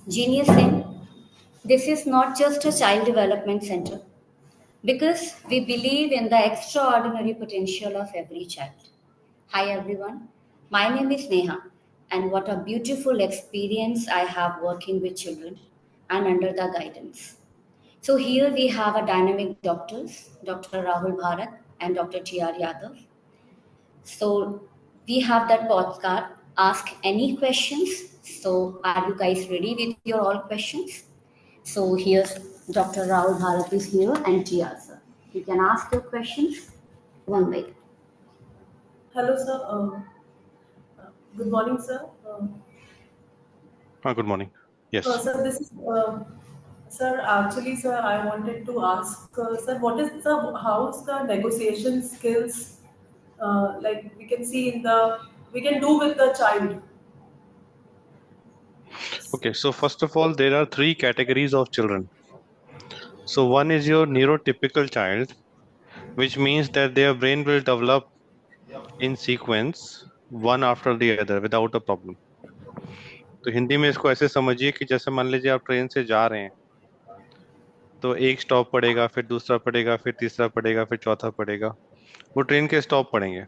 Genius in this is not just a child development center because we believe in the extraordinary potential of every child. Hi everyone, my name is Neha, and what a beautiful experience I have working with children and under the guidance. So here we have a dynamic doctors, Dr. Rahul Bharat and Dr. T.R. Yadav. So we have that podcast, Ask Any Questions. So are you guys ready with your all questions? So here's Dr. Rahul Bharat is here and T.R. sir. You can ask your questions one way. Hello, sir. Good morning, sir. Good morning. Yes. Sir, this is sir. Actually, sir, I wanted to ask, sir, what is the how's the negotiation skills? Like we can see in the we can do with the child. Okay. So first of all, there are three categories of children. So one is your neurotypical child, which means that their brain will develop in sequence, one after the other, without a problem. तो हिंदी में इसको ऐसे समझिए कि जैसे मान लीजिए आप ट्रेन से जा रहे हैं, तो एक स्टॉप पड़ेगा, फिर दूसरा पड़ेगा, फिर तीसरा पड़ेगा, फिर चौथा पड़ेगा। वो ट्रेन के स्टॉप पड़ेंगे।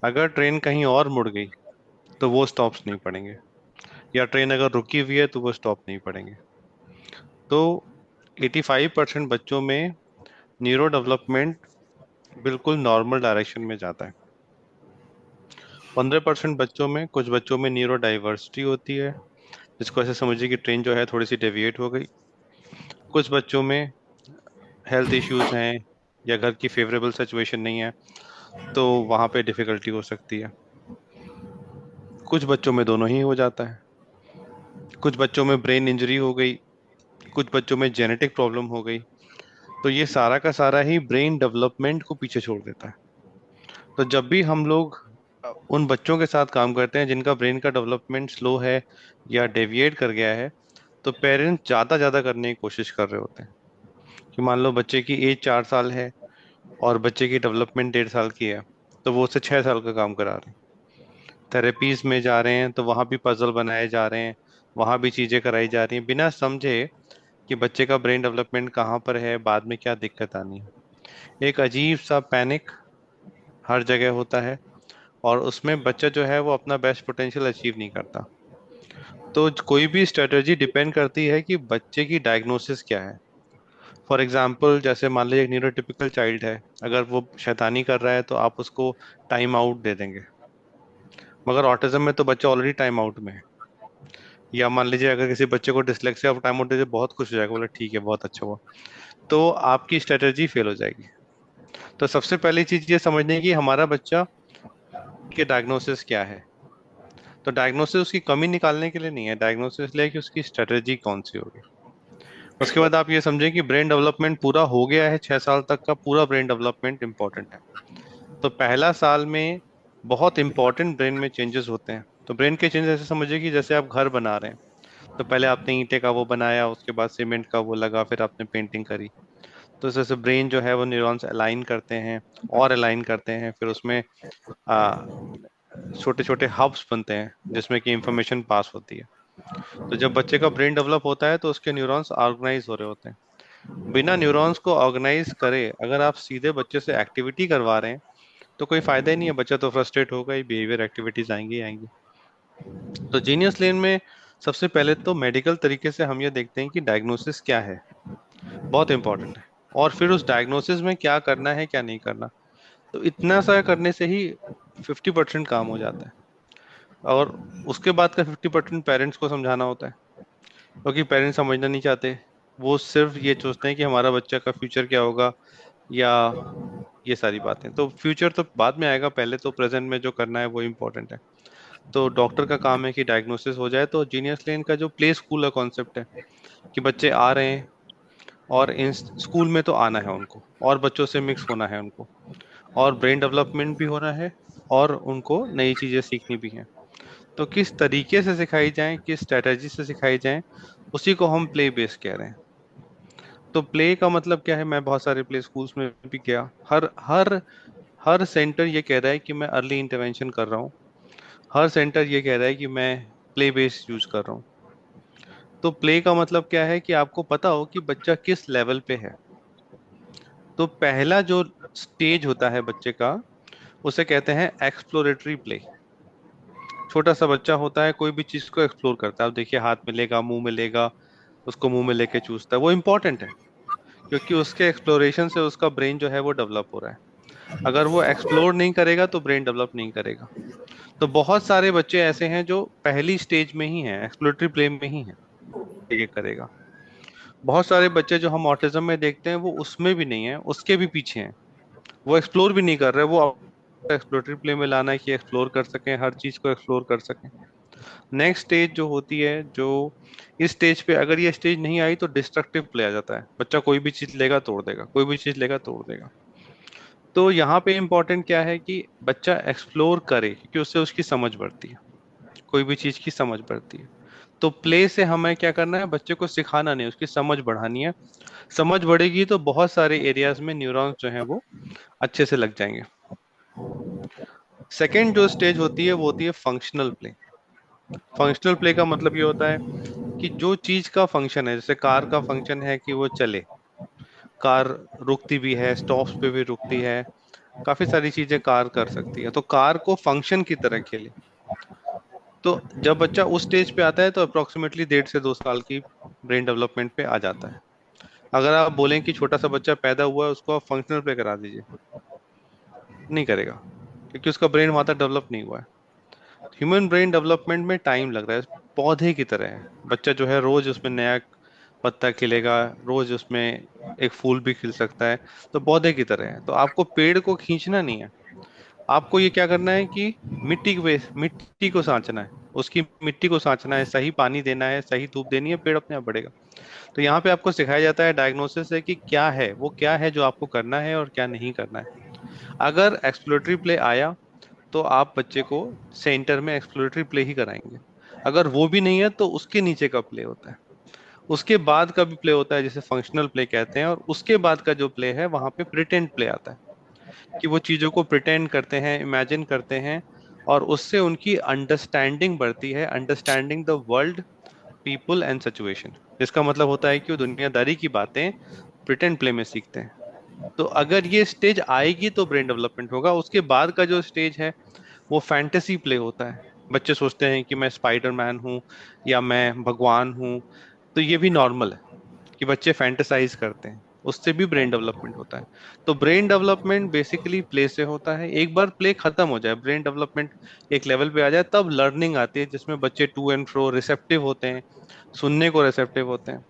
अगर ट्रेन कहीं और मुड़ गई तो वो स्टॉप्स नहीं पड़ेंगे, या ट्रेन अगर रुकी हुई है तो वो स्टॉप नहीं पड़ेंगे। तो 85% बच्चों में न्यूरो डेवलपमेंट बिल्कुल नॉर्मल डायरेक्शन में जाता है। 15% बच्चों में, कुछ बच्चों में न्यूरो डाइवर्सिटी होती है, जिसको ऐसे समझिए कि ट्रेन जो है थोड़ी सी डेविएट हो गई। कुछ बच्चों में हेल्थ इश्यूज हैं या घर की फेवरेबल सिचुएशन नहीं है, तो वहां पे डिफिकल्टी हो सकती है। कुछ बच्चों में दोनों ही हो जाता है। कुछ बच्चों में ब्रेन इंजरी हो गई, कुछ बच्चों में जेनेटिक प्रॉब्लम हो गई। तो ये सारा का सारा ही ब्रेन डेवलपमेंट को पीछे छोड़ देता है। तो जब भी हम लोग उन बच्चों के साथ काम करते हैं जिनका ब्रेन का डेवलपमेंट स्लो है या डेविएट कर गया है, तो पेरेंट्स ज्यादा ज्यादा करने की कोशिश कर रहे होते हैं। कि मान लो बच्चे की एज 4 साल है और बच्चे की डेवलपमेंट 1.5 साल की है, तो वो उससे 6 साल का काम करा रहे हैं। थेरेपीज में जा रहे हैं तो वहां भी पजल बनाए जा रहे हैं, वहां भी चीजें कराई जा रही हैं, बिना समझे कि बच्चे का ब्रेन डेवलपमेंट कहाँ पर है, बाद में क्या दिक्कत आनी है। एक अजीब सा पैनिक हर जगह होता है, और उसमें बच्चा जो है वो अपना बेस्ट पोटेंशियल अचीव नहीं करता। तो कोई भी स्ट्रेटेजी डिपेंड करती है कि बच्चे की डायग्नोसिस क्या है। फॉर एग्जाम्पल, जैसे मान लीजिए एक न्यूरोटिपिकल चाइल्ड है, अगर वो शैतानी कर रहा है तो आप उसको टाइम आउट दे देंगे। मगर ऑटिज्म में तो बच्चा ऑलरेडी टाइम आउट में है। या मान लीजिए अगर किसी बच्चे को डिसलेक्सिया, आप टाइम आउट दे दे, बहुत खुश हो जाएगा, बोले ठीक है बहुत अच्छा हुआ। तो आपकी स्ट्रेटेजी फेल हो जाएगी। तो सबसे पहली चीज ये समझने की हमारा बच्चा के डायग्नोसिस क्या है। तो डायग्नोसिस उसकी कमी निकालने के लिए नहीं है, डायग्नोसिस इसलिए कि उसकी स्ट्रेटेजी कौन सी होगी। उसके बाद आप ये समझें कि ब्रेन डेवलपमेंट पूरा हो गया है, 6 साल तक का पूरा ब्रेन डेवलपमेंट इंपॉर्टेंट है। तो पहला साल में बहुत इंपॉर्टेंट ब्रेन में चेंजेस होते हैं। तो ब्रेन के चेंजेस ऐसे समझिए कि जैसे आप घर बना रहे हैं, तो पहले आपने ईंटे का वो बनाया, उसके बाद सीमेंट का वो लगा, फिर आपने पेंटिंग करी। तो जैसे ब्रेन जो है वो न्यूरॉन्स अलाइन करते हैं और अलाइन करते हैं, फिर उसमें छोटे छोटे हब्स बनते हैं जिसमें कि इंफॉर्मेशन पास होती है। तो जब बच्चे का ब्रेन डेवलप होता है तो उसके न्यूरॉन्स ऑर्गेनाइज हो रहे होते हैं। बिना न्यूरॉन्स को ऑर्गेनाइज करे अगर आप सीधे बच्चे से एक्टिविटी करवा रहे हैं तो कोई फायदा ही नहीं है, बच्चा तो फ्रस्ट्रेट होगा ही, बिहेवियर एक्टिविटीज आएंगी ही आएंगी। तो जीनियस लेन में सबसे पहले तो मेडिकल तरीके से हम ये देखते हैं कि डायग्नोसिस क्या है, बहुत इंपॉर्टेंट है। और फिर उस डायग्नोसिस में क्या करना है क्या नहीं करना। तो इतना सा करने से ही 50% काम हो जाता है। और उसके बाद का 50% पेरेंट्स को समझाना होता है, क्योंकि पेरेंट्स समझना नहीं चाहते। वो सिर्फ ये सोचते हैं कि हमारा बच्चा का फ्यूचर क्या होगा, या ये सारी बातें। तो फ्यूचर तो बाद में आएगा, पहले तो प्रेजेंट में जो करना है वो इम्पोर्टेंट है। तो डॉक्टर का काम है कि डायग्नोसिस हो जाए। तो जीनियस लेन का जो प्ले स्कूल का कॉन्सेप्ट है कि बच्चे आ रहे हैं और इन स्कूल में तो आना है उनको, और बच्चों से मिक्स होना है उनको, और ब्रेन डेवलपमेंट भी होना है, और उनको नई चीजें सीखनी भी हैं। तो किस तरीके से सिखाई जाए, किस स्ट्रेटेजी से सिखाई जाए, उसी को हम प्ले बेस कह रहे हैं। तो प्ले का मतलब क्या है, मैं बहुत सारे प्ले स्कूल्स में भी गया। हर हर हर सेंटर ये कह रहा है कि मैं अर्ली इंटरवेंशन कर रहा हूँ। हर सेंटर ये कह रहा है कि मैं प्ले बेस्ड यूज कर रहा हूँ। तो प्ले का मतलब क्या है कि आपको पता हो कि बच्चा किस लेवल पे है। तो पहला जो स्टेज होता है बच्चे का, उसे कहते हैं एक्सप्लोरेटरी प्ले। छोटा सा बच्चा होता है, कोई भी चीज को एक्सप्लोर करता है। आप देखिए, हाथ में लेगा, मुंह में लेगा, उसको मुंह में लेके चूसता है। वो इंपॉर्टेंट है, क्योंकि उसके एक्सप्लोरेशन से उसका ब्रेन जो है वो डेवलप हो रहा है। अगर वो एक्सप्लोर नहीं करेगा तो ब्रेन डेवलप नहीं करेगा। तो बहुत सारे बच्चे ऐसे हैं जो पहली स्टेज में ही हैं, एक्सप्लोरेटरी प्ले में ही हैं, ये करेगा। बहुत सारे बच्चे जो हम ऑटिज्म में देखते हैं वो उसमें भी नहीं है, उसके भी पीछे हैं। वो एक्सप्लोर भी नहीं कर रहे, वो एक्सप्लोरेटरी प्ले में लाना है कि एक्सप्लोर कर सकें, हर चीज को एक्सप्लोर कर सकें। नेक्स्ट स्टेज जो होती है, जो इस स्टेज पे अगर ये स्टेज नहीं आई तो डिस्ट्रक्टिव प्ले आ जाता है। बच्चा कोई भी चीज लेगा तोड़ देगा, कोई भी चीज लेगा तोड़ देगा। तो यहाँ पे इम्पोर्टेंट क्या है कि बच्चा एक्सप्लोर करे, क्योंकि उससे उसकी समझ बढ़ती है, कोई भी चीज की समझ बढ़ती है। तो प्ले से हमें क्या करना है, बच्चे को सिखाना नहीं, उसकी समझ बढ़ानी है। समझ बढ़ेगी तो बहुत सारे एरियाज में न्यूरॉन्स जो हैं वो अच्छे से लग जाएंगे। सेकेंड जो स्टेज होती है वो होती है फंक्शनल प्ले। फंक्शनल प्ले का मतलब ये होता है कि जो चीज का फंक्शन है, जैसे कार का फंक्शन है कि वो चले, कार रुकती भी है, स्टॉप्स पे भी रुकती है, काफी सारी चीजें कार कर सकती है, तो कार को फंक्शन की तरह खेले। तो जब बच्चा उस स्टेज पे आता है तो अप्रोक्सीमेटली 1.5 से 2 साल की ब्रेन डेवलपमेंट पे आ जाता है। अगर आप बोलें कि छोटा सा बच्चा पैदा हुआ है, उसको आप फंक्शनल प्ले करा दीजिए, नहीं करेगा, क्योंकि उसका ब्रेन वहां तक डेवलप नहीं हुआ है। ह्यूमन ब्रेन डेवलपमेंट में टाइम लग रहा है, पौधे की तरह है। बच्चा जो है रोज उसमें नया पत्ता खिलेगा, रोज उसमें एक फूल भी खिल सकता है। तो पौधे की तरह है, तो आपको पेड़ को खींचना नहीं है, आपको ये क्या करना है कि मिट्टी को सांचना है, उसकी मिट्टी को सांचना है, सही पानी देना है, सही धूप देनी है, पेड़ अपने आप बढ़ेगा। तो यहाँ पे आपको सिखाया जाता है, डायग्नोसिस है कि क्या है, वो क्या है जो आपको करना है और क्या नहीं करना है। अगर एक्सप्लोरेटरी प्ले आया तो आप बच्चे को सेंटर में एक्सप्लोरेटरी प्ले ही कराएंगे। अगर वो भी नहीं है तो उसके नीचे का प्ले होता है, उसके बाद का भी प्ले होता है, जिसे फंक्शनल प्ले कहते हैं। और उसके बाद का जो प्ले है वहां पे प्रिटेंड प्ले आता है, कि वो चीजों को प्रिटेंड करते हैं, इमेजिन करते हैं, और उससे उनकी अंडरस्टैंडिंग बढ़ती है, understanding the world, people and situation. जिसका मतलब होता है कि वो दुनियादारी की बातें प्रिटेंड प्ले में सीखते हैं। तो अगर ये स्टेज आएगी तो ब्रेन डेवलपमेंट होगा। उसके बाद का जो स्टेज है वो फैंटेसी प्ले होता है। बच्चे सोचते हैं कि मैं स्पाइडरमैन हूँ या मैं भगवान हूँ। तो ये भी नॉर्मल है कि बच्चे फैंटेसाइज करते हैं, उससे भी ब्रेन डेवलपमेंट होता है। तो ब्रेन डेवलपमेंट बेसिकली प्ले से होता है। एक बार प्ले खत्म हो जाए, ब्रेन डेवलपमेंट एक लेवल पे आ जाए, तब लर्निंग आती है, जिसमें बच्चे टू एंड फ्रो रिसेप्टिव होते हैं, सुनने को रिसेप्टिव होते हैं।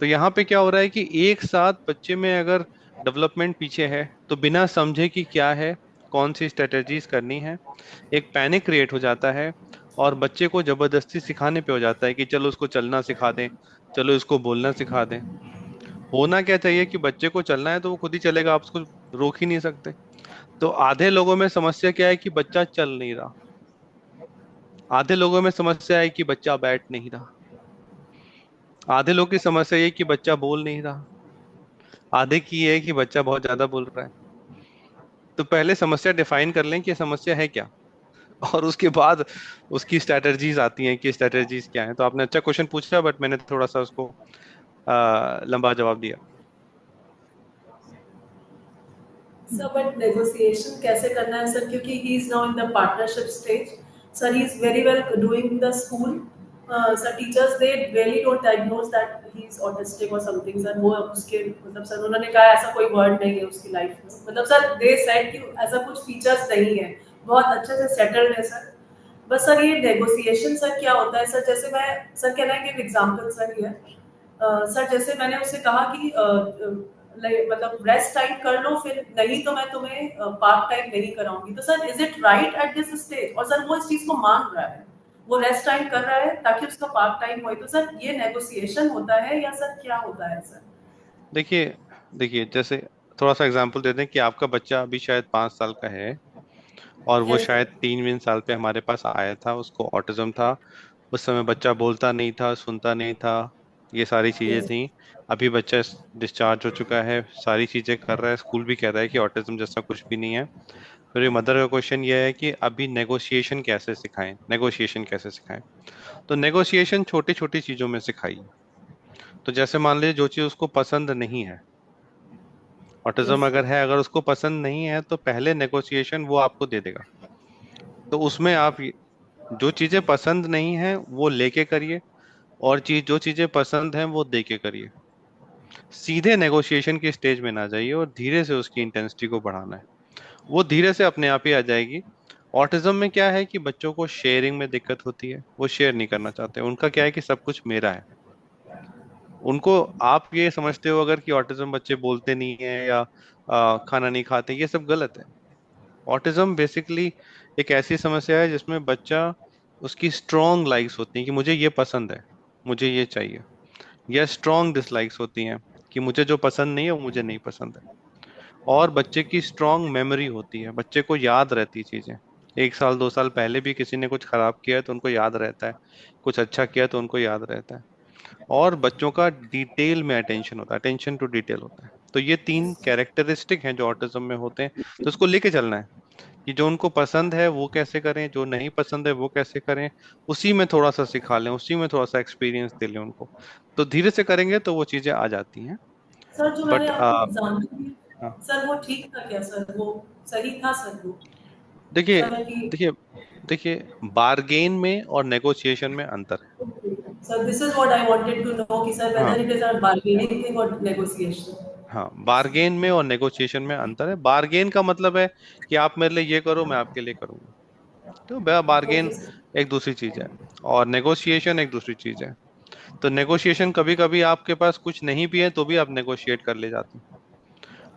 तो यहाँ पे क्या हो रहा है कि एक साथ बच्चे में अगर डेवलपमेंट पीछे है, तो बिना समझे कि क्या है, कौन सी स्ट्रेटेजीज करनी है, एक पैनिक क्रिएट हो जाता है। और बच्चे को जबरदस्ती सिखाने पे हो जाता है कि चलो उसको चलना सिखा दें, चलो इसको बोलना सिखा दें। होना क्या चाहिए कि बच्चे को चलना है तो वो खुद ही चलेगा, आप उसको रोक ही नहीं सकते। तो आधे लोगों में समस्या क्या है कि बच्चा चल नहीं रहा, आधे लोगों में समस्या है कि बच्चा बैठ नहीं रहा, आधे लोग की समस्या ये कि बच्चा बोल नहीं रहा, आधे की ये है कि बच्चा बहुत ज्यादा बोल रहा है। तो पहले समस्या डिफाइन कर लें कि समस्या है क्या, और उसके बाद उसकी स्ट्रेटजीज आती हैं कि स्ट्रेटजीज क्या है। तो आपने अच्छा क्वेश्चन पूछा, बट मैंने थोड़ा सा उसको लंबा जवाब दिया। सर बट नेगोशिएशन कैसे करना है सर, क्योंकि he is now in the partnership stage. Sir he is very well doing in the school. Sir teachers they really don't diagnose that he is autistic और समथिंग। सर वो उसके मतलब sir उन्होंने कहा ऐसा कोई वर्ड नहीं है उसकी लाइफ में, मतलब सर दे सेड कि ऐसा कुछ फीचर्स नहीं है, बहुत अच्छे से सेटल्ड है सर। बस सर ये नेगोशिएशन सर क्या होता है सर, जैसे मैं सर कहना है कि एग्जांपल सर ये सर जैसे मैंने उससे कहा कि मतलब रेस्ट टाइम कर लो, फिर नहीं तो मैं तुम्हें पार्क टाइम नहीं कराऊंगी। तो sir is it right at this stage? और सर वो इस चीज को मान रहा है, वो रेस्ट टाइम कर रहा है ताकि उसका पार्क टाइम हो। तो सर ये नेगोशिएशन होता है या सर क्या होता है सर? देखिए, देखिए, जैसे थोड़ा सा एग्जांपल दे दें कि आपका बच्चा अभी शायद 5 साल का है, और वो यस शायद 3 साल पे हमारे पास आया था, उसको ऑटिज्म था। उस समय बच्चा बोलता नहीं था, सुनता नहीं था, ये सारी चीजें यस। थी। अभी बच्चा डिस्चार्ज हो चुका है, सारी चीजें कर रहा है, स्कूल भी कह रहा है कि ऑटिज्म जैसा कुछ भी नहीं है। मेरे मदर का क्वेश्चन ये है कि अभी नेगोशिएशन कैसे सिखाएं, नेगोशिएशन कैसे सिखाएं। तो नेगोशिएशन छोटी छोटी चीजों में सिखाइए। तो जैसे मान लीजिए जो चीज उसको पसंद नहीं है, ऑटिज्म Yes. अगर है, अगर उसको पसंद नहीं है तो पहले नेगोशिएशन वो आपको दे देगा। तो उसमें आप जो चीजें पसंद नहीं है वो लेके करिए, और जो चीजें पसंद हैं वो दे के करिए। सीधे नेगोशिएशन की स्टेज में ना जाइए और धीरे से उसकी इंटेंसिटी को बढ़ाना है। वो धीरे से अपने आप ही आ जाएगी। ऑटिज्म में क्या है कि बच्चों को शेयरिंग में दिक्कत होती है, वो शेयर नहीं करना चाहते। उनका क्या है कि सब कुछ मेरा है। उनको आप ये समझते हो अगर कि ऑटिज्म बच्चे बोलते नहीं है या खाना नहीं खाते, ये सब गलत है। ऑटिज्म बेसिकली एक ऐसी समस्या है जिसमें बच्चा, उसकी स्ट्रॉन्ग लाइक्स होती हैं कि मुझे ये पसंद है, मुझे ये चाहिए, या स्ट्रॉन्ग डिसलाइक्स होती हैं कि मुझे जो पसंद नहीं है वो मुझे नहीं पसंद है। और बच्चे की स्ट्रॉन्ग मेमोरी होती है, बच्चे को याद रहती चीजें। 1 साल 2 साल पहले भी किसी ने कुछ खराब किया है तो उनको याद रहता है, कुछ अच्छा किया तो उनको याद रहता है। और बच्चों का डिटेल में अटेंशन होता है, अटेंशन टू डिटेल होता है। तो ये 3 कैरेक्टरिस्टिक हैं जो ऑटिज्म में होते हैं। तो उसको लेके चलना है कि जो उनको पसंद है वो कैसे करें, जो नहीं पसंद है वो कैसे करें। उसी में थोड़ा सा सिखा लें, उसी में थोड़ा सा एक्सपीरियंस दे लें उनको। तो धीरे से करेंगे तो वो चीजें आ जाती हैं। सर जो मैंने बट आपको एग्जाम्पल दिया, सर वो ठीक था क्या सर, वो सही था सर वो, देखिए सर कि देखिए देखिए, बार्गेन में और नेगोशिएशन में अंतर है। Sir this is what I wanted to know कि सर हाँ whether it is a bargaining thing और नेगोशिएशन। हाँ, बार्गेन में और नेगोशिएशन में अंतर है। बार्गेन का मतलब है कि आप मेरे लिए ये करो, मैं आपके लिए करूंगा। तो बार्गेन ओके सर। एक दूसरी चीज है, और नेगोशिएशन एक दूसरी चीज है। तो नेगोशिएशन कभी कभी आपके पास कुछ नहीं भी है तो भी आप नेगोशिएट कर ले जाते हैं।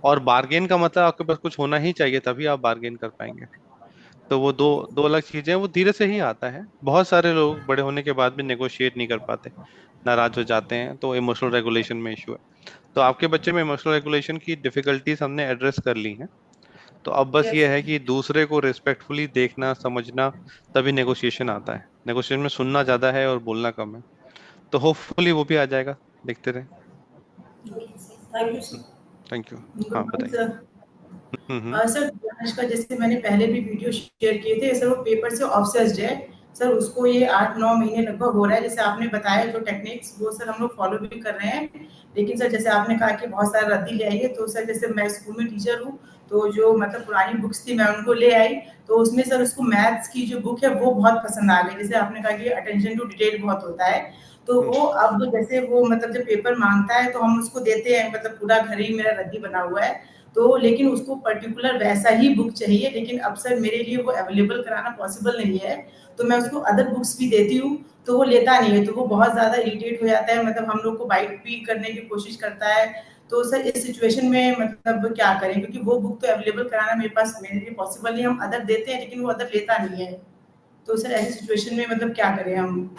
और बार्गेन का मतलब आपके पास कुछ होना ही चाहिए तभी आप बार्गेन कर पाएंगे। तो वो दो दो अलग चीजें हैं, वो धीरे से ही आता है। बहुत सारे लोग बड़े होने के बाद भी नेगोशिएट नहीं कर पाते, नाराज हो जाते हैं, तो इमोशनल रेगुलेशन में इशू है। तो आपके बच्चे में इमोशनल रेगुलेशन की डिफिकल्टीज हमने एड्रेस कर ली हैं। तो अब बस ये यस है कि दूसरे को रिस्पेक्टफुली देखना समझना, तभी नेगोशिएशन आता है। नेगोशिएशन में सुनना ज्यादा है और बोलना कम है। तो होपफुली वो भी आ जाएगा, देखते रहे। Thank you sir. Thank you. Good हाँ मॉर्निंग बताइए। सर। हम्म। सर आज का जैसे मैंने पहले भी वीडियो शेयर किए थे सर, वो पेपर से ऑब्सेस्ड है सर, उसको ये 8-9 महीने लगभग हो रहा है। जैसे आपने बताया जो टेक्निक्स वो सर हम लोग फॉलो भी कर रहे हैं, लेकिन सर जैसे आपने कहा कि बहुत सारा रद्दी ले आई है, तो सर जैसे मैं स्कूल में टीचर हूँ, तो जो मतलब पुरानी बुक्स थी मैं उनको ले आई, तो उसमें सर उसको मैथ्स की जो बुक है वो बहुत पसंद आ गई। जैसे आपने कहा कि अटेंशन टू डिटेल बहुत होता है, तो हम्म। वो अब जैसे वो मतलब जब पेपर मांगता है तो हम उसको देते हैं, मतलब पूरा घर ही मेरा रद्दी बना हुआ है, तो लेकिन उसको पर्टिकुलर वैसा ही बुक चाहिए, लेकिन अब सर मेरे लिए वो अवेलेबल कराना पॉसिबल नहीं है, तो मैं उसको अदर बुक्स भी देती हूँ, तो वो लेता नहीं है, तो वो बहुत ज़्यादा इरिटेट हो जाता है, मतलब हम लोग को बाइट भी करने की कोशिश करता है। तो सर इस सिचुएशन में मतलब क्या करें, क्योंकि वो बुक तो अवेलेबल कराना मेरे पास मेरे लिए पॉसिबल नहीं, हम अदर देते हैं लेकिन वो अदर लेता नहीं है। तो सर ऐसी सिचुएशन में मतलब क्या करें हम,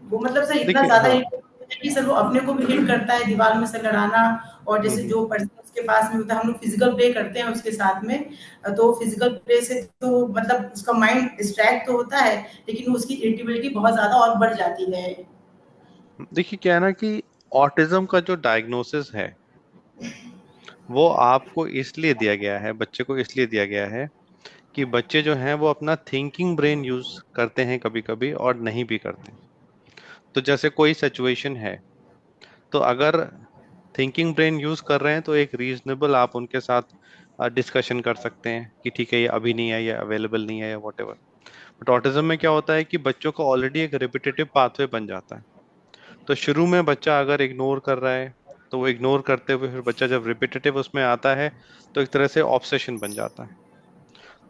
वो मतलब सर इतना देखिए, ज़्यादा हाँ। हिट होता है कि सर वो अपने को भी हिट करता है, दीवार में से लड़ाना, और जैसे हम्म। जो पर्सन उसके पास में होता है हम लोग फिजिकल प्ले करते हैं उसके साथ में, तो फिजिकल प्ले से तो मतलब उसका माइंड डिस्ट्रैक्ट तो होता है, लेकिन उसकी इरिटेबिलिटी बहुत ज़्यादा और बढ़ जाती है। देखिए क्या है ना कि ऑटिज्म का जो डायग्नोसिस है वो आपको इसलिए दिया गया है, बच्चे को इसलिए दिया गया है कि बच्चे जो हैं वो अपना थिंकिंग ब्रेन यूज करते हैं कभी कभी और नहीं भी करते। तो जैसे कोई सिचुएशन है, तो अगर थिंकिंग ब्रेन यूज कर रहे हैं तो एक रीजनेबल आप उनके साथ डिस्कशन कर सकते हैं कि ठीक है ये अभी नहीं है या अवेलेबल नहीं है या वॉट एवर। बट ऑटिज्म में क्या होता है कि बच्चों का ऑलरेडी एक रिपीटेटिव पाथवे बन जाता है। तो शुरू में बच्चा अगर इग्नोर कर रहा है, तो वो इग्नोर करते हुए फिर बच्चा जब रिपीटेटिव उसमें आता है तो एक तरह से ऑब्सेशन बन जाता है।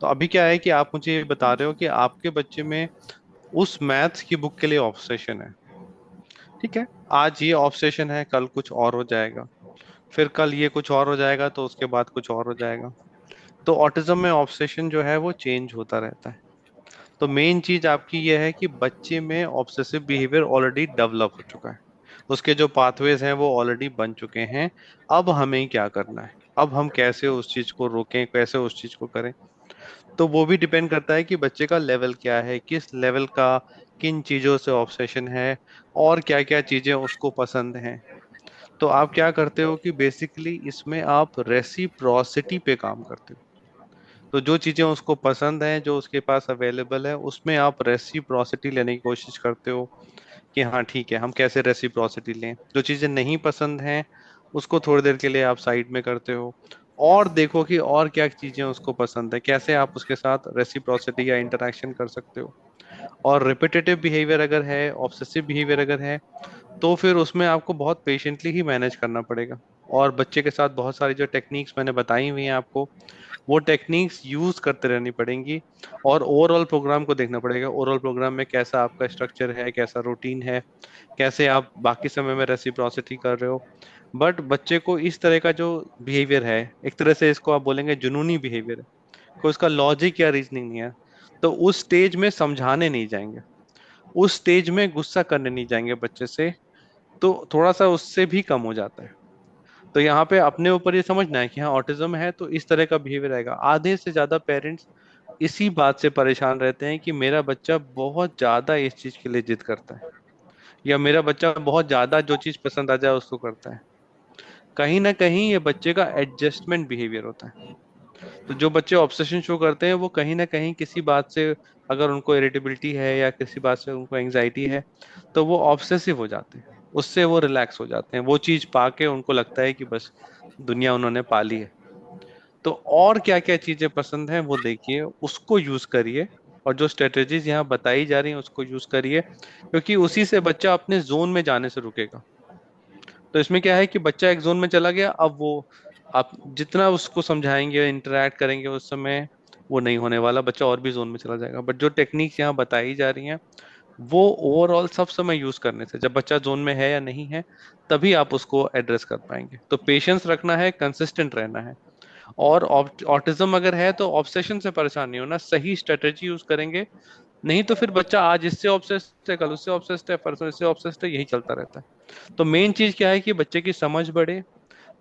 तो अभी क्या है कि आप मुझे ये बता रहे हो कि आपके बच्चे में उस मैथ्स की बुक के लिए ऑब्सेशन है। ठीक है, आज ये ऑब्सेशन है, कल कुछ और हो जाएगा, फिर कल ये कुछ और हो जाएगा, तो उसके बाद कुछ और हो जाएगा। तो ऑटिज्म में ऑब्सेशन जो है वो चेंज होता रहता है। तो मेन चीज आपकी ये है कि बच्चे में ऑब्सेसिव बिहेवियर ऑलरेडी डेवलप हो चुका है, उसके जो पाथवेज हैं वो ऑलरेडी बन चुके हैं। अब हमें क्या करना है, अब हम कैसे उस चीज को रोकें, कैसे उस चीज को करें। तो वो भी डिपेंड करता है कि बच्चे का लेवल क्या है, किस लेवल का, किन चीजों से ऑब्सेशन है, और क्या क्या चीजें उसको पसंद हैं। तो आप क्या करते हो कि बेसिकली इसमें आप रेसिप्रोसिटी पे काम करते हो। तो जो चीजें उसको पसंद हैं, जो उसके पास अवेलेबल है, उसमें आप रेसिप्रोसिटी लेने की कोशिश करते हो कि हाँ ठीक है, हम कैसे रेसिप्रोसिटी लें। जो चीजें नहीं पसंद हैं उसको थोड़ी देर के लिए आप साइड में करते हो, और देखो कि और क्या चीजें उसको पसंद है, कैसे आप उसके साथ रेसिप्रोसिटी या इंटरेक्शन कर सकते हो। और रिपीटेटिव बिहेवियर अगर है, ऑब्सेसिव बिहेवियर अगर है, तो फिर उसमें आपको बहुत पेशेंटली ही मैनेज करना पड़ेगा। और बच्चे के साथ बहुत सारी जो टेक्निक्स मैंने बताई हुई हैं आपको, वो टेक्निक्स यूज करते रहनी पड़ेंगी। और ओवरऑल प्रोग्राम को देखना पड़ेगा, ओवरऑल प्रोग्राम में कैसा आपका स्ट्रक्चर है, कैसा रूटीन है, कैसे आप बाकी समय में रेसिप्रोसिटी कर रहे हो। बट बच्चे को इस तरह का जो बिहेवियर है, एक तरह से इसको आप बोलेंगे जुनूनी बिहेवियर है, कोई उसका लॉजिक या रीजनिंग नहीं है, तो उस स्टेज में समझाने नहीं जाएंगे, उस स्टेज में गुस्सा करने नहीं जाएंगे बच्चे से, तो थोड़ा सा उससे भी कम हो जाता है। तो यहाँ पे अपने ऊपर ये समझना है कि हाँ ऑटिज्म है तो इस तरह का बिहेवियर आएगा। आधे से ज्यादा पेरेंट्स इसी बात से परेशान रहते हैं कि मेरा बच्चा बहुत ज्यादा इस चीज के लिए जिद करता है, या मेरा बच्चा बहुत ज्यादा जो चीज पसंद आ जाए उसको करता है। कहीं ना कहीं ये बच्चे का एडजस्टमेंट बिहेवियर होता है। तो जो बच्चे ऑब्सेशन शो करते हैं वो कहीं ना कहीं किसी बात से, अगर उनको इरिटेबिलिटी है या किसी बात से उनको एंजाइटी है, तो वो ऑब्सेसिव हो जाते हैं, उससे वो रिलैक्स हो जाते हैं, वो चीज पाके उनको लगता है कि बस दुनिया उन्होंने पा ली है। तो और क्या क्या चीजें पसंद हैं वो देखिए, उसको यूज करिए, और जो स्ट्रेटेजीज यहाँ बताई जा रही हैं उसको यूज करिए, क्योंकि उसी से बच्चा अपने जोन में जाने से रुकेगा। तो इसमें क्या है कि बच्चा एक जोन में चला गया, अब वो आप जितना उसको समझाएंगे, इंटरेक्ट करेंगे, उस समय वो नहीं होने वाला, बच्चा और भी जोन में चला जाएगा। बट जो टेक्निक्स यहाँ बताई जा रही हैं वो ओवरऑल सब समय यूज करने से, जब बच्चा जोन में है या नहीं है, तभी आप उसको एड्रेस कर पाएंगे। तो पेशेंस रखना है, कंसिस्टेंट रहना है। और ऑटिज्म अगर है तो ऑब्सेशन से परेशान नहीं होना, सही स्ट्रेटेजी यूज करेंगे। नहीं तो फिर बच्चा आज इससे ऑब्सेस्ड है, कल उससे ऑब्सेस्ड है, परसों इससे ऑब्सेस्ड है, यही चलता रहता है। तो मेन चीज क्या है कि बच्चे की समझ बढ़े,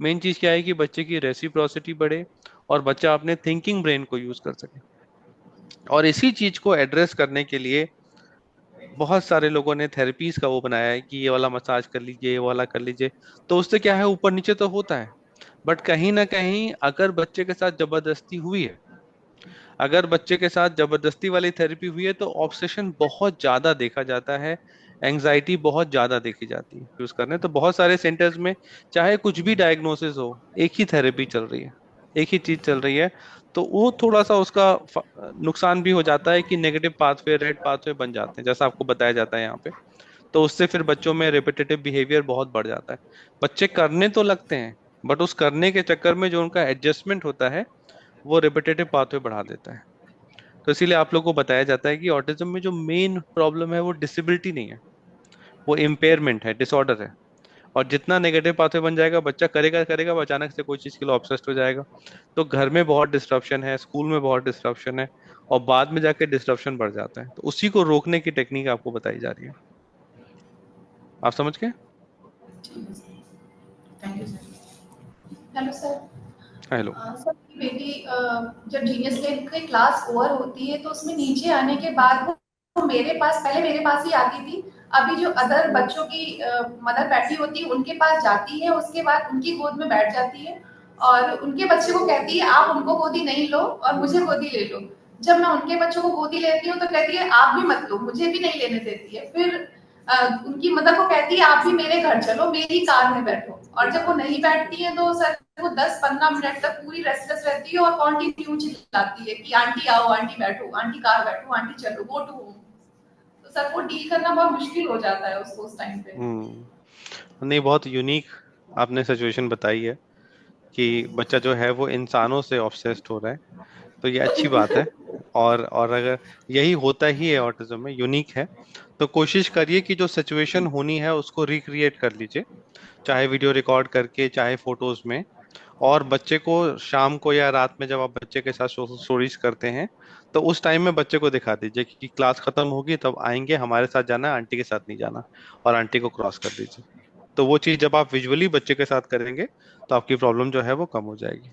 मेन चीज क्या है कि बच्चे की रेसिप्रोसिटी बढ़े, और बच्चा अपने थिंकिंग ब्रेन को यूज कर सके। और इसी चीज को एड्रेस करने के लिए बहुत सारे लोगों ने थेरेपीज का वो बनाया है कि ये वाला मसाज कर लीजिए, ये वाला कर लीजिए। तो उससे क्या है, ऊपर नीचे तो होता है, बट कहीं ना कहीं अगर बच्चे के साथ जबरदस्ती हुई है, अगर बच्चे के साथ जबरदस्ती वाली थेरेपी हुई है, तो ऑब्सेशन बहुत ज्यादा देखा जाता है, एंजाइटी बहुत ज्यादा देखी जाती है यूज करने। तो बहुत सारे सेंटर्स में चाहे कुछ भी डायग्नोसिस हो, एक ही थेरेपी चल रही है, एक ही चीज चल रही है। तो वो थोड़ा सा उसका नुकसान भी हो जाता है कि नेगेटिव पाथवे, रेड पाथवे बन जाते हैं, जैसा आपको बताया जाता है यहाँ पे। तो उससे फिर बच्चों में रिपीटेटिव बिहेवियर बहुत बढ़ जाता है। बच्चे करने तो लगते हैं, बट उस करने के चक्कर में जो उनका एडजस्टमेंट होता है वो रिपीटेटिव पाथवे बढ़ा देता है। तो इसीलिए आप लोगों को बताया जाता है कि ऑटिज्म में जो मेन प्रॉब्लम है वो डिसेबिलिटी नहीं है, वो इम्पेयरमेंट है, डिसऑर्डर है। और जितना नेगेटिव पाथवे बन जाएगा, बच्चा करेगा करेगा, वो अचानक से कोई चीज के लिए ऑब्सेस्ड हो जाएगा। तो घर में बहुत डिस्ट्रप्शन है, स्कूल में बहुत डिस्ट्रप्शन है, और बाद में जाके डिस्ट्रप्शन बढ़ जाता है। तो उसी को रोकने की टेक्निक आपको बताई जा रही है। आप समझ गए? Thank you sir. Hello sir. Hello. Sir मेरी बेटी जब जीनियस लेन की क्लास ओवर होती है तो उसमें नीचे आने के बाद वो मेरे पास, पहले मेरे पास ही आती थी। अभी जो अदर बच्चों की मदर बैठी होती है उनके पास जाती है, उसके बाद उनकी गोद में बैठ जाती है और उनके बच्चे को कहती है आप उनको गोदी नहीं लो और मुझे गोदी ले लो। जब मैं उनके बच्चों को गोदी लेती हूँ तो कहती है आप भी मत लो, मुझे भी नहीं लेने देती है। फिर उनकी मदर को कहती है आप भी मेरे घर चलो, मेरी कार में बैठो। और जब वो नहीं बैठती है तो सर वो 10-15 मिनट तक पूरी रेस्टलेस रहती है और कॉन्टिन्यू चिल्लाती है कि आंटी आओ, आंटी बैठो, आंटी कार बैठो, आंटी चलो, गो टू होम। तो सर वो डील करना बहुत मुश्किल हो जाता है उसको उस टाइम पे। नहीं, बहुत यूनिक आपने सिचुएशन बताई है कि बच्चा जो है वो इंसानों से ऑब्सेस्ड हो रहा है। तो ये अच्छी बात है। और अगर यही होता ही है ऑटिज्म में, यूनिक है। तो कोशिश करिए कि जो सिचुएशन होनी है उसको रिक्रिएट कर लीजिए, चाहे वीडियो रिकॉर्ड करके, चाहे फोटोज में। और बच्चे को शाम को या रात में जब आप बच्चे के साथ स्टोरीज करते हैं, तो उस टाइम में बच्चे को दिखा दीजिए कि क्लास खत्म होगी तब आएंगे, हमारे साथ जाना है, आंटी के साथ नहीं जाना, और आंटी को क्रॉस कर दीजिए। तो वो चीज जब आप विजुअली बच्चे के साथ करेंगे तो आपकी प्रॉब्लम जो है वो कम हो जाएगी।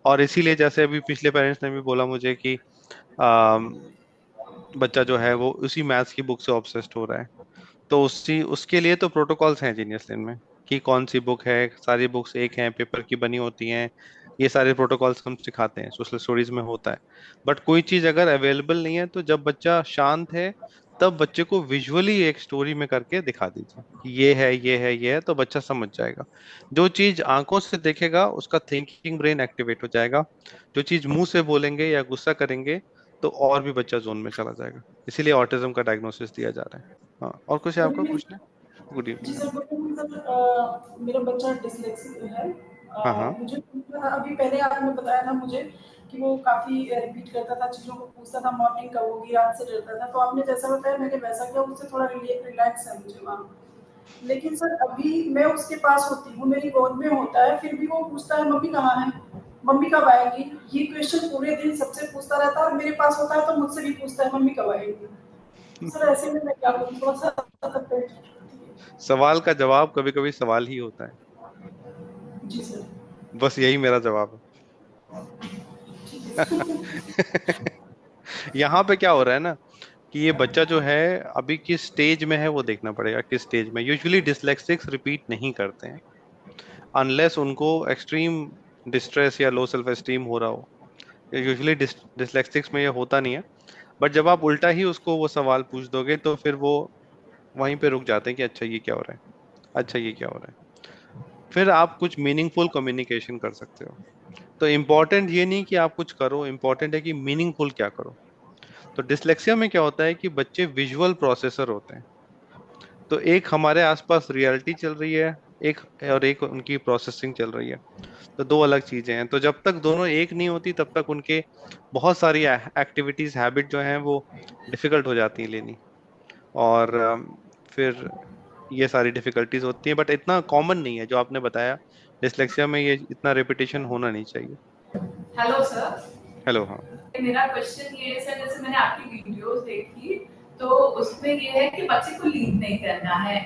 और इसीलिए जैसे अभी पिछले पेरेंट्स ने भी बोला मुझे कि बच्चा जो है वो उसी मैथ्स की बुक से ऑब्सेस्ड हो रहा है, तो उसी उसके लिए तो प्रोटोकॉल्स हैं जीनियस लेन में कि कौन सी बुक है, सारी बुक्स एक हैं, पेपर की बनी होती हैं। ये सारे प्रोटोकॉल्स हम सिखाते हैं, सोशल स्टोरीज में होता है। बट कोई चीज अगर अवेलेबल नहीं है, तो जब बच्चा शांत है तब बच्चे को विजुअली एक स्टोरी में करके दिखा दीजिए कि ये है, ये है, ये है, तो बच्चा समझ जाएगा। जो चीज आंखों से देखेगा उसका थिंकिंग ब्रेन एक्टिवेट हो जाएगा। जो चीज मुंह से बोलेंगे या गुस्सा करेंगे तो और भी बच्चा जोन में चला जाएगा। इसीलिए ऑटिज्म का डायग्नोसिस दिया जा रहा है। हाँ, और कुछ है आपका पूछना है? गुड जी evening. Sir, good evening sir. मेरा बच्चा डिसलेक्सिक है। हाँ हाँ। मुझे अभी पहले आपने बताया था मुझे कि वो काफ़ी रिपीट करता था, चीज़ों को पूछता था, मॉर्निंग कब होगी, रात से डरता था। तो आपने जैसा बताया मैंने वैसा किया, उससे थोड़ा रिलैक्स है मुझे वहाँ। लेकिन सर अभी मैं उसके पास होती हूँ, मेरी गोद में होता है, फिर भी वो पूछता है मम्मी कहाँ है, मम्मी कब आएगी। ये क्वेश्चन पूरे दिन सबसे पूछता रहता है, और मेरे पास होता है तो मुझसे भी पूछता है मम्मी कब आएगी। तो सर ऐसे में मैं क्या करूँ, थोड़ा सा तकलीफ होती है। सवाल का जवाब कभी कभी सवाल ही होता है। जी सर। बस यही मेरा जवाब ठीक है है। सर। यहाँ पे क्या हो रहा है ना कि ये बच्चा जो है अभी किस स्टेज में है वो देखना पड़ेगा। किस स्टेज में यूजुअली डिसलेक्सिक्स रिपीट नहीं करते हैं अनलेस उनको एक्सट्रीम डिस्ट्रेस या लो सेल्फ एस्टीम हो रहा हो। यूजुअली डिसलेक्सिक्स में ये होता नहीं है। बट जब आप उल्टा ही उसको वो सवाल पूछ दोगे तो फिर वो वहीं पे रुक जाते हैं कि अच्छा ये क्या हो रहा है, अच्छा ये क्या हो रहा है। फिर आप कुछ मीनिंगफुल कम्युनिकेशन कर सकते हो। तो इम्पोर्टेंट ये नहीं कि आप कुछ करो, इम्पोर्टेंट है कि मीनिंगफुल क्या करो। तो डिसलेक्सिया में क्या होता है कि बच्चे विजुअल प्रोसेसर होते हैं। तो एक हमारे आसपास रियलिटी चल रही है, एक और एक उनकी प्रोसेसिंग चल रही है। तो दो अलग चीजें हैं। तो जब तक दोनों एक नहीं होती तब तक उनके बहुत सारी एक्टिविटीज, हैबिट जो हैं वो डिफिकल्ट हो जाती हैं लेनी। और फिर ये सारी डिफिकल्टीज होती हैं। बट इतना कॉमन नहीं है जो आपने बताया। डिसलेक्सिया में ये इतना रेपिटेशन होना नहीं चाहिए। Hello sir. हेलो। हाँ। मेरा क्वेश्चन ये है सर, जैसे मैंने आपकी वीडियोस देखी तो उसमें ये है कि बच्चे को लीड नहीं करना है,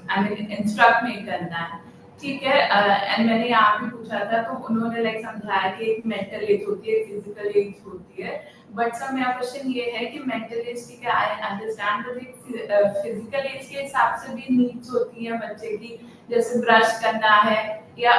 आई मीन इंस्ट्रक्ट नहीं करना है, ठीक है। एंड मैंने यहाँ भी पूछा था तो उन्होंने लाइक समझाया कि एक मेंटल एज होती है, फिजिकल एज होती है। बट सर मेरा क्वेश्चन ये है कि मेंटल एज की क्या, I understand that physical age के हिसाब से भी नीड्स होती है बच्चे की, जैसे ब्रश करना है या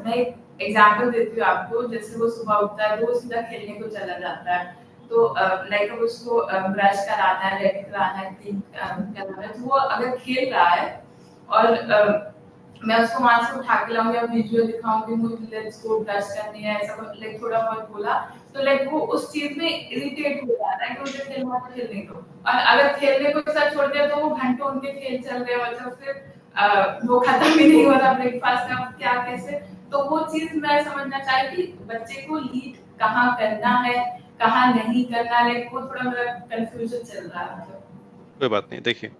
मैं एग्जाम्पल देती हूँ आपको। जैसे वो सुबह उठता है तो वो सीधा खेलने को चला जाता है, तो लाइक अब उसको ब्रश कराना है, रेडी कराना है, क्लीन कराना है, तो वो अगर खेल रहा है और मैं उसको वहां से उठा के लाऊंगी, अब विजुअल दिखाऊंगी, मुझे लेट्स गो ब्रश करनी है, ऐसा लाइक थोड़ा बहुत बोला तो लाइक वो उस चीज में इरिटेट हो जाता है कि मुझे खेलना है, खेलने को। और अगर खेलने को साथ छोड़ दिया तो वो घंटों उनके खेल चल रहे हैं, मतलब फिर वो खत्म ही नहीं हो रहा ब्रेकफास्ट का क्या कैसे। तो वो चीज मैं समझना चाहिए कि बच्चे को लीड कहाँ करना है, कहाँ नहीं करना है, वो थोड़ा मेरा कंफ्यूजन चल रहा है। कोई बात नहीं। देखिए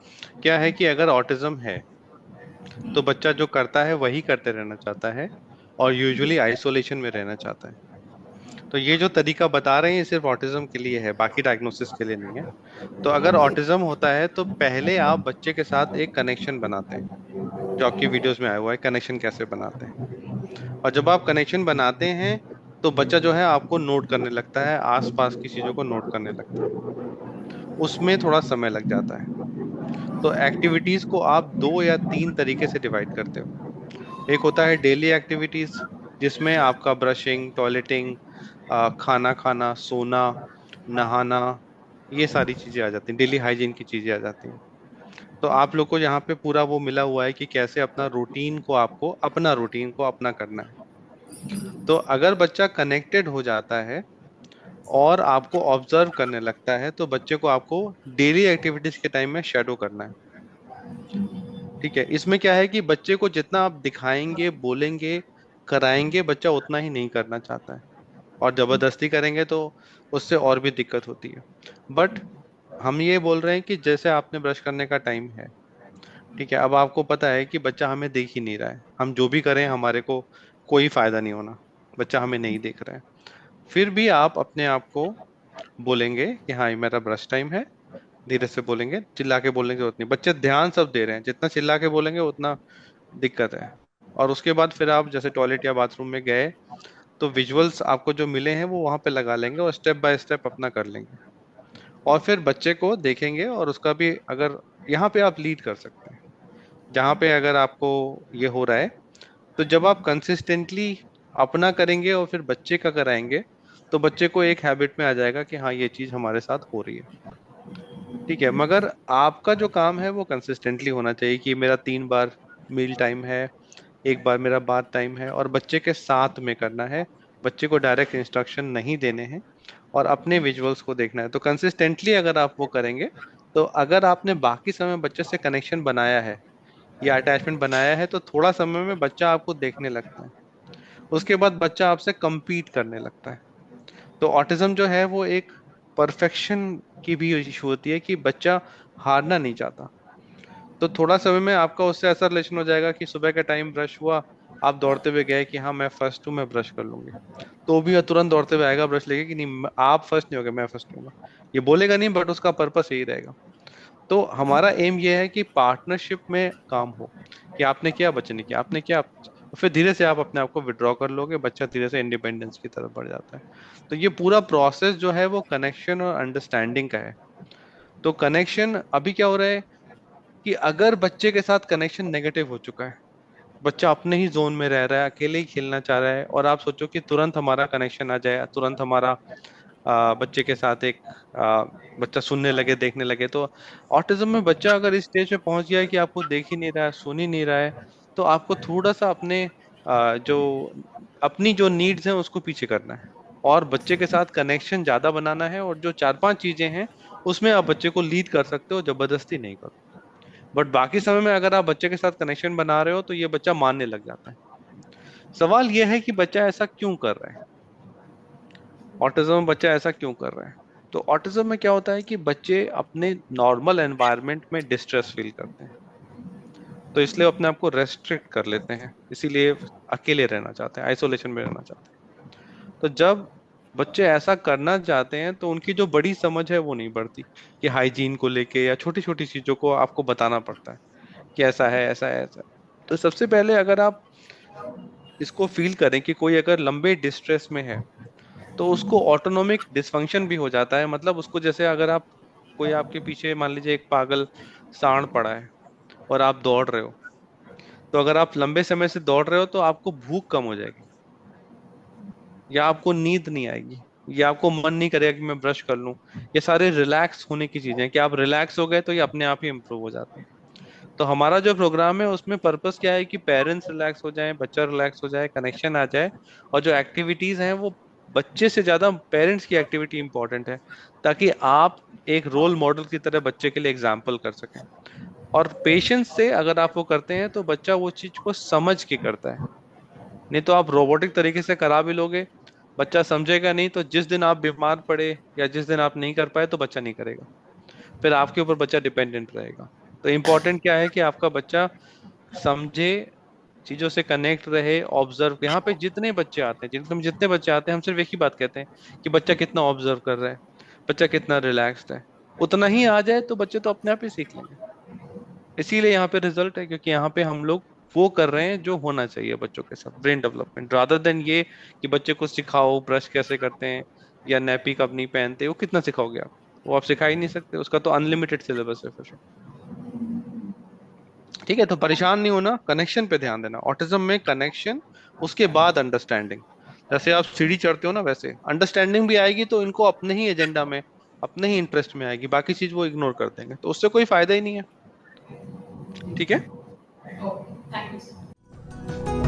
क्या है कि अगर ऑटिज्म है तो बच्चा जो करता है वही करते रहना चाहता है और यूजुअली आइसोलेशन में रहना चाहता है। तो ये जो तरीका बता रहे हैं ये सिर्फ ऑटिज्म के लिए है, बाकी डायग्नोसिस के लिए नहीं है। तो अगर ऑटिज्म होता है तो पहले आप बच्चे के साथ एक कनेक्शन बनाते हैं, जो आपकी वीडियोस में आया हुआ है कनेक्शन कैसे बनाते हैं। और जब आप कनेक्शन बनाते हैं तो बच्चा जो है आपको नोट करने लगता है, आसपास की चीजों को नोट करने लगता है। उसमें थोड़ा समय लग जाता है। तो एक्टिविटीज को आप दो या तीन तरीके से डिवाइड करते हो। एक होता है डेली एक्टिविटीज, जिसमें आपका ब्रशिंग, टॉयलेटिंग, खाना खाना, सोना, नहाना, ये सारी चीजें आ जाती हैं, डेली हाइजीन की चीजें आ जाती हैं। तो आप लोग को यहाँ पे पूरा वो मिला हुआ है कि कैसे अपना रूटीन को अपना करना है। तो अगर बच्चा कनेक्टेड हो जाता है और आपको ऑब्जर्व करने लगता है तो बच्चे को आपको डेली एक्टिविटीज के टाइम में शेडो करना है। ठीक है। इसमें क्या है कि बच्चे को जितना आप दिखाएंगे, बोलेंगे, कराएंगे, बच्चा उतना ही नहीं करना चाहता है। और जबरदस्ती करेंगे तो उससे और भी दिक्कत होती है। बट हम ये बोल रहे हैं कि जैसे आपने ब्रश करने का टाइम है, ठीक है, अब आपको पता है कि बच्चा हमें देख ही नहीं रहा है, हम जो भी करें हमारे को कोई फायदा नहीं होना, बच्चा हमें नहीं देख रहा है। फिर भी आप अपने आप को बोलेंगे कि हाँ ये मेरा ब्रश टाइम है। धीरे से बोलेंगे, चिल्ला के बोलने की जरूरत नहीं। बच्चे ध्यान सब दे रहे हैं, जितना चिल्ला के बोलेंगे उतना दिक्कत है। और उसके बाद फिर आप जैसे टॉयलेट या बाथरूम में गए तो विजुअल्स आपको जो मिले हैं वो वहां पे लगा लेंगे और स्टेप बाय स्टेप अपना कर लेंगे। और फिर बच्चे को देखेंगे और उसका भी, अगर यहाँ पे आप लीड कर सकते हैं जहाँ पे अगर आपको ये हो रहा है, तो जब आप कंसिस्टेंटली अपना करेंगे और फिर बच्चे का कराएंगे तो बच्चे को एक हैबिट में आ जाएगा कि हाँ ये चीज हमारे साथ हो रही है। ठीक है, मगर आपका जो काम है वो कंसिस्टेंटली होना चाहिए कि मेरा 3 बार मील टाइम है, 1 बार मेरा बाथ टाइम है, और बच्चे के साथ में करना है। बच्चे को डायरेक्ट इंस्ट्रक्शन नहीं देने हैं और अपने विजुअल्स को देखना है। तो कंसिस्टेंटली अगर आप वो करेंगे, तो अगर आपने बाकी समय बच्चे से कनेक्शन बनाया है या अटैचमेंट बनाया है, तो थोड़ा समय में बच्चा आपको देखने लगता है। उसके बाद बच्चा आपसे compete करने लगता है। तो ऑटिज्म जो है वो एक परफेक्शन की भी इशू होती है कि बच्चा हारना नहीं चाहता। तो थोड़ा समय में आपका उससे ऐसा रिलेशन हो जाएगा कि सुबह का टाइम ब्रश हुआ, आप दौड़ते हुए गए कि हाँ मैं फर्स्ट हूँ, मैं ब्रश कर लूंगी, तो भी तुरंत दौड़ते हुए आएगा ब्रश लेके कि नहीं आप फर्स्ट नहीं होगे, मैं फर्स्ट हूँ। ये बोलेगा नहीं, बट उसका पर्पस यही रहेगा। तो हमारा एम ये है कि पार्टनरशिप में काम हो, कि आपने किया, बच्चे ने किया, आपने किया, फिर धीरे से आप अपने आप को विड्रॉ कर लोगे, बच्चा धीरे से इंडिपेंडेंस की तरफ बढ़ जाता है। तो ये पूरा प्रोसेस जो है वो कनेक्शन और अंडरस्टैंडिंग का है। तो कनेक्शन अभी क्या हो रहा है कि अगर बच्चे के साथ कनेक्शन नेगेटिव हो चुका है, बच्चा अपने ही जोन में रह रहा है, अकेले ही खेलना चाह रहा है, और आप सोचो कि तुरंत हमारा कनेक्शन आ जाए, तुरंत हमारा बच्चे के साथ एक आ, बच्चा सुनने लगे, देखने लगे। तो ऑटिज्म में बच्चा अगर इस स्टेज पे पहुंच गया है कि आपको देख ही नहीं रहा है, सुन ही नहीं रहा है, तो आपको थोड़ा सा अपने जो अपनी जो नीड्स हैं उसको पीछे करना है, और बच्चे के साथ कनेक्शन ज्यादा बनाना है। और जो 4-5 चीजें हैं उसमें आप बच्चे को लीड कर सकते हो, जबरदस्ती नहीं करो। बट बाकी समय में अगर आप बच्चे के साथ कनेक्शन बना रहे हो तो ये बच्चा मानने लग जाता है। सवाल यह है कि बच्चा ऐसा क्यों कर रहा है, ऑटिज्म में बच्चा ऐसा क्यों कर रहा है। तो ऑटिज्म में क्या होता है कि बच्चे अपने नॉर्मल एनवायरनमेंट में डिस्ट्रेस फील करते हैं, तो इसलिए वो अपने आप को रेस्ट्रिक्ट कर लेते हैं, इसीलिए अकेले रहना चाहते हैं, आइसोलेशन में रहना चाहते हैं। तो जब बच्चे ऐसा करना चाहते हैं तो उनकी जो बड़ी समझ है वो नहीं बढ़ती, कि हाइजीन को लेके या छोटी छोटी चीजों को आपको बताना पड़ता है कि ऐसा है, ऐसा है, ऐसा है। तो सबसे पहले अगर आप इसको फील करें कि कोई अगर लंबे डिस्ट्रेस में है, तो उसको ऑटोनोमिक डिसफंक्शन भी हो जाता है। मतलब उसको, जैसे अगर आप, कोई आपके पीछे मान लीजिए एक पागल सांड पड़ा है और आप दौड़ रहे हो, तो अगर आप लंबे समय से दौड़ रहे हो तो आपको भूख कम हो जाएगी, या आपको नींद नहीं आएगी, या आपको मन नहीं करेगा कि मैं ब्रश कर लूं। ये सारे रिलैक्स होने की चीजें हैं, कि आप रिलैक्स हो गए तो ये अपने आप ही इंप्रूव हो जाता है। तो हमारा जो प्रोग्राम है उसमें पर्पस क्या है कि पेरेंट्स रिलैक्स हो जाएं, बच्चा रिलैक्स हो जाए, कनेक्शन आ जाए, और जो एक्टिविटीज हैं वो बच्चे से ज्यादा पेरेंट्स की एक्टिविटी इंपॉर्टेंट है, ताकि आप एक रोल मॉडल की तरह बच्चे के लिए एग्जाम्पल कर सकें। और पेशेंस से अगर आप वो करते हैं तो बच्चा वो चीज को समझ के करता है। नहीं तो आप रोबोटिक तरीके से करा भी लोगे, बच्चा समझेगा नहीं, तो जिस दिन आप बीमार पड़े या जिस दिन आप नहीं कर पाए तो बच्चा नहीं करेगा, फिर आपके ऊपर बच्चा डिपेंडेंट रहेगा। तो इम्पोर्टेंट क्या है कि आपका बच्चा समझे, चीजों से कनेक्ट रहे, ऑब्जर्व। यहाँ पे जितने बच्चे आते हैं, जितने बच्चे आते हैं, हम सिर्फ एक ही बात कहते हैं कि बच्चा कितना ऑब्जर्व कर रहा है, बच्चा कितना रिलैक्स्ड है। उतना ही आ जाए तो बच्चे तो अपने आप ही सीख लेंगे। इसीलिए यहाँ पे रिजल्ट है, क्योंकि यहाँ पे हम लोग वो कर रहे हैं जो होना चाहिए बच्चों के साथ, ब्रेन डेवलपमेंट, रादर देन ये कि बच्चे को सिखाओ ब्रश कैसे करते हैं या नैपी कब नहीं पहनते। वो कितना सिखाओगे आप, वो आप सिखा ही नहीं सकते, उसका तो अनलिमिटेड सिलेबस है फिर। ठीक है, तो परेशान नहीं होना, कनेक्शन पे ध्यान देना। ऑटिज्म में कनेक्शन, उसके बाद अंडरस्टैंडिंग। जैसे आप सीढ़ी चढ़ते हो ना, वैसे अंडरस्टैंडिंग भी आएगी तो इनको अपने ही एजेंडा में, अपने ही इंटरेस्ट में आएगी, बाकी चीज वो इग्नोर कर देंगे, तो उससे कोई फायदा ही नहीं है। ठीक है। Okay, thank you.